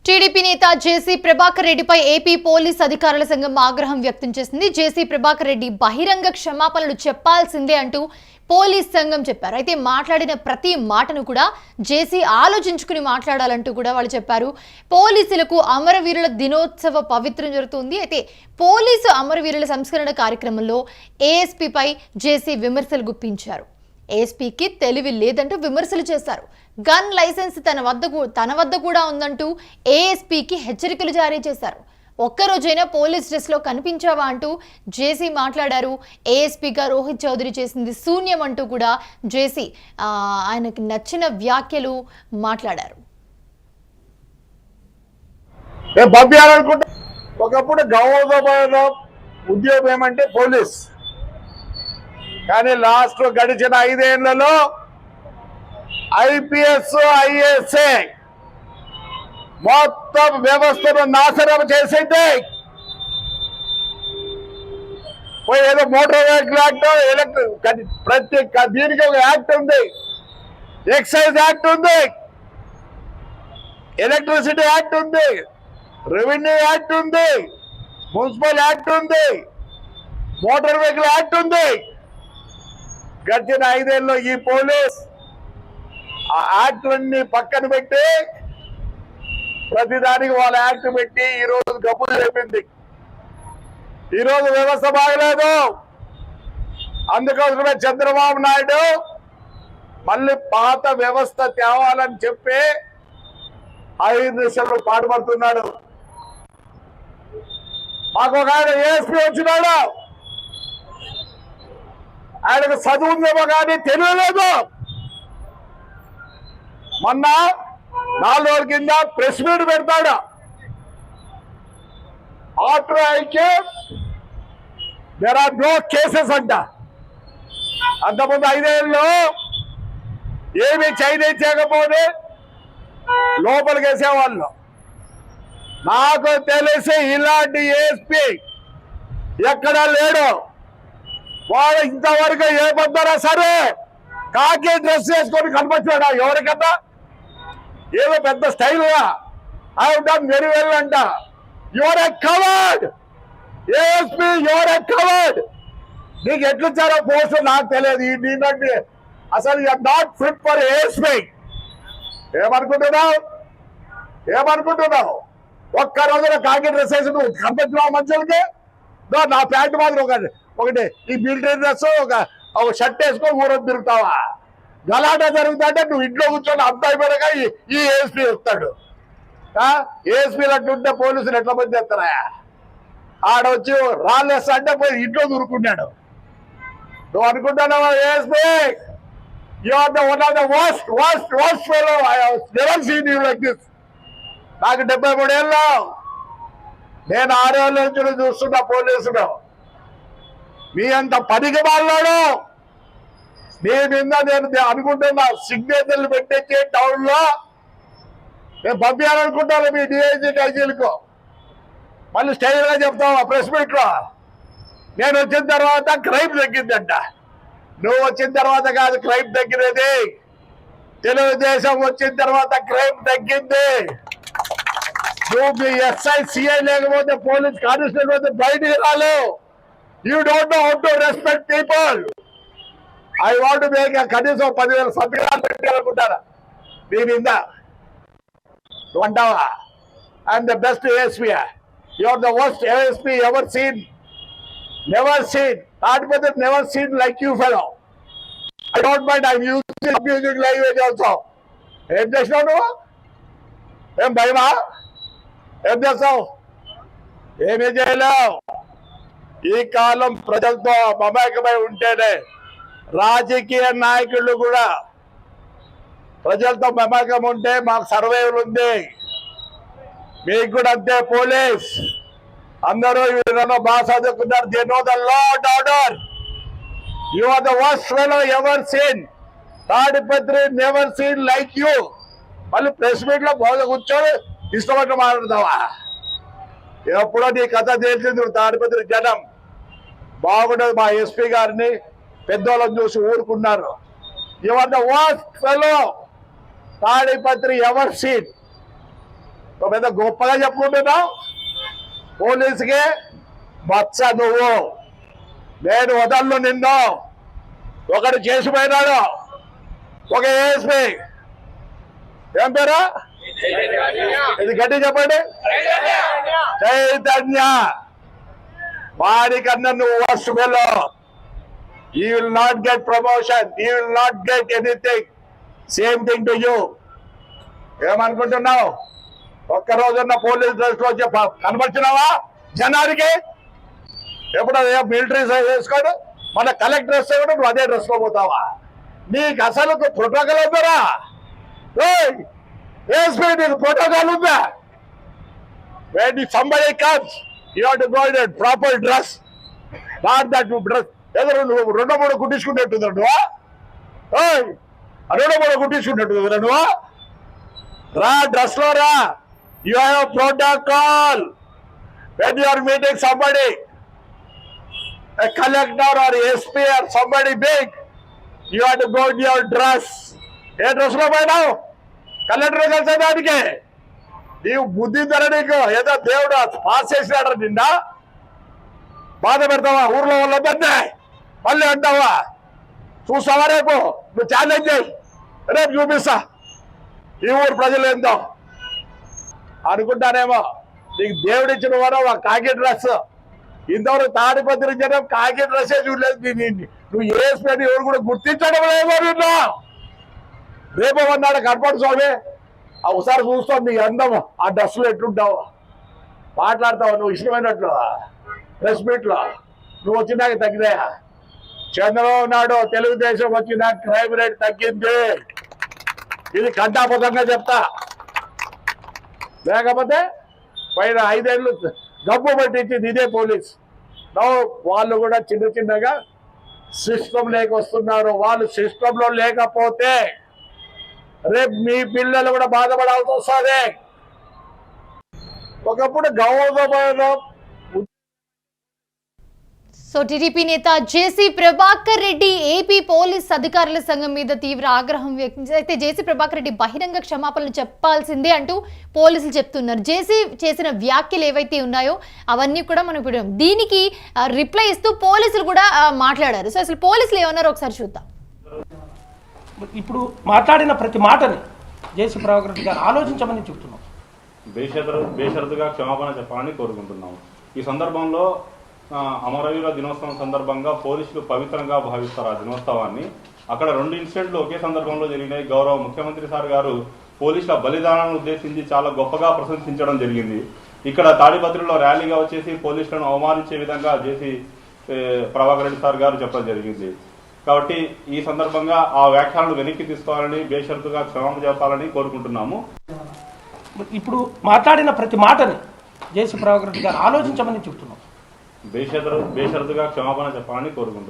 TDP నేత జేసీ ప్రభాకర్ రెడ్డిపై AP police అధికారుల సంఘం ఆగ్రహం వ్యక్తం చేసింది. జేసీ ప్రభాకర్ రెడ్డి బహిరంగ క్షమాపణలు చెప్పాల్సిందే అంటూ పోలీస్ సంఘం చెప్పారు. అయితే మాట్లాడిన ప్రతి మాటను కూడా జేసీ ఆలోచించుకుని మాట్లాడాలంటూ కూడా వాళ్ళు చెప్పారు. పోలీసులకు అమరవీరుల దినోత్సవ పవిత్రం జరుగుతుంది. అయితే పోలీసు అమరవీరుల సంస్కరణ కార్యక్రమంలో ఏఎస్పీపై జేసీ విమర్శలు గుప్పించారు. ఏఎస్పీకి తెలివి లేదంటూ విమర్శలు చేశారు. గన్ లైసెన్స్ తన వద్ద కూడా ఉందంటూ ఏఎస్పీకి హెచ్చరికలు జారీ చేశారు. ఒక్కరోజైనా పోలీస్ డ్రెస్లో కనిపించావా అంటూ జేసీ మాట్లాడారు. ఏఎస్పీగా రోహిత్ చౌదరి చేసింది శూన్యం అంటూ కూడా జేసీ ఆయనకి నచ్చిన వ్యాఖ్యలు మాట్లాడారు. ఒకప్పుడు గౌరవమైన ఉద్యోగం ఏమంటే పోలీస్, కానీ లాస్ట్ గడిచిన 5 ఏళ్లలో ఐపీఎస్ ఐఏఎస్ఏ మొత్తం వ్యవస్థను నాశనం చేసింది. ఏదో మోటార్ వెహికల్ యాక్ట్, ప్రతి దీనికి ఒక యాక్ట్ ఉంది, ఎక్సైజ్ యాక్ట్ ఉంది, ఎలక్ట్రిసిటీ యాక్ట్ ఉంది, రెవెన్యూ యాక్ట్ ఉంది, మున్సిపల్ యాక్ట్ ఉంది, మోటార్ వెహికల్ యాక్ట్ ఉంది. గడిచిన 5 ఏళ్ళలో ఈ పోలీస్ ఆ యాక్ట్లన్నీ పక్కన పెట్టి ప్రతిదానికి వాళ్ళ యాక్ట్ పెట్టి ఈరోజు గబ్బులు చెప్పింది. ఈరోజు వ్యవస్థ బాగలేదు. అందుకోసమే చంద్రబాబు నాయుడు మళ్ళీ పాత వ్యవస్థ తేవాలని చెప్పి 5 నిమిషాలు పాటుపడుతున్నాడు. మాకు ఒక ఆయన ఏఎస్పీ వచ్చినాడు, ఆయనకు చదువు ఉందేమో కానీ తెలియలేదు. మొన్న 4 రోజుల కింద ప్రెస్ మీట్ పెడతాడు. ఆఫ్టర్ ఐకే దేర్ ఆర్ నో కేసెస్ అంట. అంతకుముందు 5 ఏళ్ళు ఏమి చేయకపోతే లోపలికి వేసేవాళ్ళు. నాకు తెలిసి ఇలాంటి ఏఎస్పీ ఎక్కడా లేడు. వాడు ఇంతవరకు ఏ పొద్దునా సరే కాకి డ్రెస్ వేసుకొని కనిపించాడా ఎవరికన్నా? ఏదో పెద్ద స్టైల్గా ఐ డన్ వెరీ వెల్ అంట. You're a coward ASP, you're a coward. నీకు ఎట్లిచ్చారో పోస్ట్ నాకు తెలియదు. దీనికి అసలు you're not fit for ASP. ఏమనుకుంటున్నావు? ఒక్క రోజున కాకి డ్రెస్ వేసి నువ్వు కనిపించినావు మనుషులకి. నా ప్యాంట్ మాత్రం ఒకటి ఈ మిలిటరీ డ్రెస్ ఒక షర్ట్ వేసుకొని ఊరొద్దు తిరుగుతావా? గలాట జరుగుతుంటే నువ్వు ఇంట్లో కూర్చొని అంత అయిపోయాక ఈ ఏఎస్పీ వస్తాడు. ఏఎస్పీలు అట్లుంటే పోలీసులు ఎట్లా పని చేస్తారా? ఆడొచ్చి రాళ్ళేస్తా అంటే పోయి ఇంట్లో దూరుకున్నాడు. నువ్వు అనుకుంటున్నావా ASP? You are the one of the worst fellow I have never seen you like this. నాకు 73 ఏళ్ళు, నేను 6 ఏళ్ళ నుంచి చూస్తున్నా పోలీసులు. మీ అంత పనికి వాళ్ళాడు మీ మీద నేను అనుకుంటున్నా. సిగ్నేచర్లు పెట్టించి టౌన్ లో నేను పంపించాలనుకుంటాను మీ డిఐజీ ఐజీలకు. మళ్ళీ స్టైల్ గా చెప్తావా ప్రెస్ మీట్ లో? నేను వచ్చిన తర్వాత క్రైమ్ తగ్గిందంట. నువ్వు వచ్చిన తర్వాత కాదు క్రైమ్ తగ్గినది, తెలుగుదేశం వచ్చిన తర్వాత క్రైమ్ తగ్గింది. నువ్వు మీ ఎస్ఐ సిఐ లేకపోతే పోలీస్ కానిస్టేబుల్ అయితే బయటికి రాలేవు. You don't know how to respect people. I want to make a కనీసం 10,000 సంతకాలు పెట్టాలనుకుంటారా మీ మీద? అంటావా? I'm the best ASP. You are the worst ASP ever seen. Never seen. Not never seen like you fellow. I don't mind. I'm using abusing language also. ఏం చేసినావు నువ్వు? ఏం భయమా? ఏం చేస్తావు? ఏమీ చేయలేవు. ఈ కాలం ప్రజలతో మమేకమై ఉంటేనే రాజకీయ నాయకులు కూడా ప్రజలతో మమేకం ఉంటే మాకు సర్వైవల్ ఉంది. మీకు కూడా అంతే. పోలీస్ అందరూ బాగా చదువుకున్నారు. They know the law and order. You are the worst fellow ever seen. Tadipatri never seen like you. మళ్ళీ ప్రెస్ మీట్ లో బాగా కూర్చొని ఇష్టపడి మాట్లాడతావా? ఎప్పుడో నీ కథ తెలిసింది. తాడిపత్రి జనం బాగుండదు. మా ఎస్పీ గారిని పెద్దోళ్ళని చూసి ఊరుకున్నారు. You are the worst fellow Tadipatri ever seen. నువ్వు పెద్ద గొప్పగా చెప్పుకుంటున్నావు. పోలీసుకి బచ్చ నువ్వు, నేను వదలను నిన్ను. ఒకడు చేసిపోయినాడు, ఒక ఏఎస్పీ, ఏం పేరు ఇది గట్టి చెప్పండి, చైతన్య. వాడికన్నా నువ్వు worst fellow. You will not get promotion, you will not get anything. Same thing to you. ఏమనుకుంటున్నావు? ఒక్క రోజున్న పోలీస్ డ్రెస్ లో కనబడుతున్నావా జనానికి? ఎప్పుడు మిలిటరీ వేసుకోడు, మన కలెక్టర్ డ్రెస్ కూడా నువ్వు అదే డ్రెస్ లో పోతావా? నీకు అసలు ప్రోటోకాల్ ఉందరా? ఏఎస్పీ నీకు ప్రోటోకాల్ ఉందా? When somebody comes, you have to go in a proper dress, not that dress. ఎదురు నువ్వు 2-3 కుట్టించుకున్నట్టుందా నువ్వు? ఆ 2-3 కుట్టించుకున్నట్టు నువ్వు రా, డ్రెస్ లో రా. You have protocol. When you are meeting somebody, a collector or SP or somebody big, you have to go in your dress. A dress లో పోయినావు? కలెక్టర్ కలిసేదానికి నీవు బుద్ధి ధర, నీకు ఏదో దేవుడు పాస్ చేసినాడు. నిన్న బాధ పెడతావా ఊర్లో వాళ్ళందరినీ? మళ్ళీ అంటావా? చూస్తావా రేపు? నువ్వు ఛాలెంజ్ చేయి, రేపు చూపిస్తా ఈ ఊరు ప్రజలు ఏందో అనుకుంటానేమో. నీకు దేవుడు ఇచ్చిన వారు ఆ కాకి డ్రెస్. ఇంతవరకు తాడిపత్రి జనం కాకి డ్రెస్సే చూడలేదు. నువ్వు ఏఎస్పీ అని ఎవరు కూడా గుర్తించడం లేదో. నిన్ను రేపు అన్నాడు కనపడు స్వామి, ఒకసారి చూస్తావు నీ అందం, ఆ డ్రెస్సులో ఎట్లుంటావు, మాట్లాడతావు నువ్వు ఇష్టమైనట్లు ప్రెస్ మీట్ లో. నువ్వు వచ్చినాక తగ్గినాయా? చంద్రబాబు నాయుడు తెలుగుదేశం వచ్చిన క్రైమ్ రేట్ తగ్గింది. ఇది కంటాపదంగా చెప్తా. లేకపోతే పైన 5 ఏళ్ళు గబ్బు పట్టించింది ఇదే పోలీస్. వాళ్ళు కూడా చిన్న చిన్నగా సిస్టమ్ లేక వస్తున్నారు. వాళ్ళు సిస్టమ్ లో లేకపోతే రేపు మీ పిల్లలు కూడా బాధపడాల్సి వస్తుంది. ఒకప్పుడు గౌరవ సో టీడీపీ నేత జేసీ ప్రభాకర్ రెడ్డి ఏపీ పోలీస్ అధికారుల సంఘం మీద తీవ్ర ఆగ్రహం వ్యక్తం చేశారు. అయితే జేసీ ప్రభాకర్ రెడ్డి బహిరంగ క్షమాపణలు చెప్పాల్సిందే అంటూ పోలీసులు చెప్తున్నారు. జేసీ చేసిన వ్యాఖ్యలు ఏవైతే ఉన్నాయో అవన్నీ కూడా మనం ఇప్పుడు దీనికి రిప్లై ఇస్తూ పోలీసులు కూడా మాట్లాడారు. సో అసలు పోలీసులు ఏమన్నారో ఒకసారి చూద్దాం. ఇప్పుడు మాట్లాడిన ప్రతి మాటని జేసీ ప్రభాకర్ రెడ్డి గారు ఆలోచించమని చెప్తున్నాం. బేషరతుగా క్షమాపణ చెప్పాలని కోరుకుంటున్నాము. ఈ సందర్భంలో అమరవీరుల దినోత్సవం సందర్భంగా పోలీసులు పవిత్రంగా భావిస్తారు ఆ దినోత్సవాన్ని. అక్కడ 2 ఇన్సిడెంట్లు ఒకే సందర్భంలో జరిగినాయి. గౌరవ ముఖ్యమంత్రి సార్ గారు పోలీసుల బలిదానాన్ని ఉద్దేశించి చాలా గొప్పగా ప్రశంసించడం జరిగింది. ఇక్కడ తాడిపత్రిలో ర్యాలీగా వచ్చేసి పోలీసులను అవమానించే విధంగా జేసీ ప్రభాకర్ రెడ్డి సార్ గారు చెప్పడం జరిగింది. కాబట్టి ఈ సందర్భంగా ఆ వ్యాఖ్యలను వెనక్కి తీసుకోవాలని, బేషరతుగా క్షమాపణ చెప్పాలని కోరుకుంటున్నాము. ఇప్పుడు మాట్లాడిన ప్రతి మాటని జేసీ ప్రభాకర్ రెడ్డి గారు ఆలోచించమని చెప్తున్నాం. బేషరతుగా క్షమాపణ చెప్పాలని కోరుకుంటున్నాము.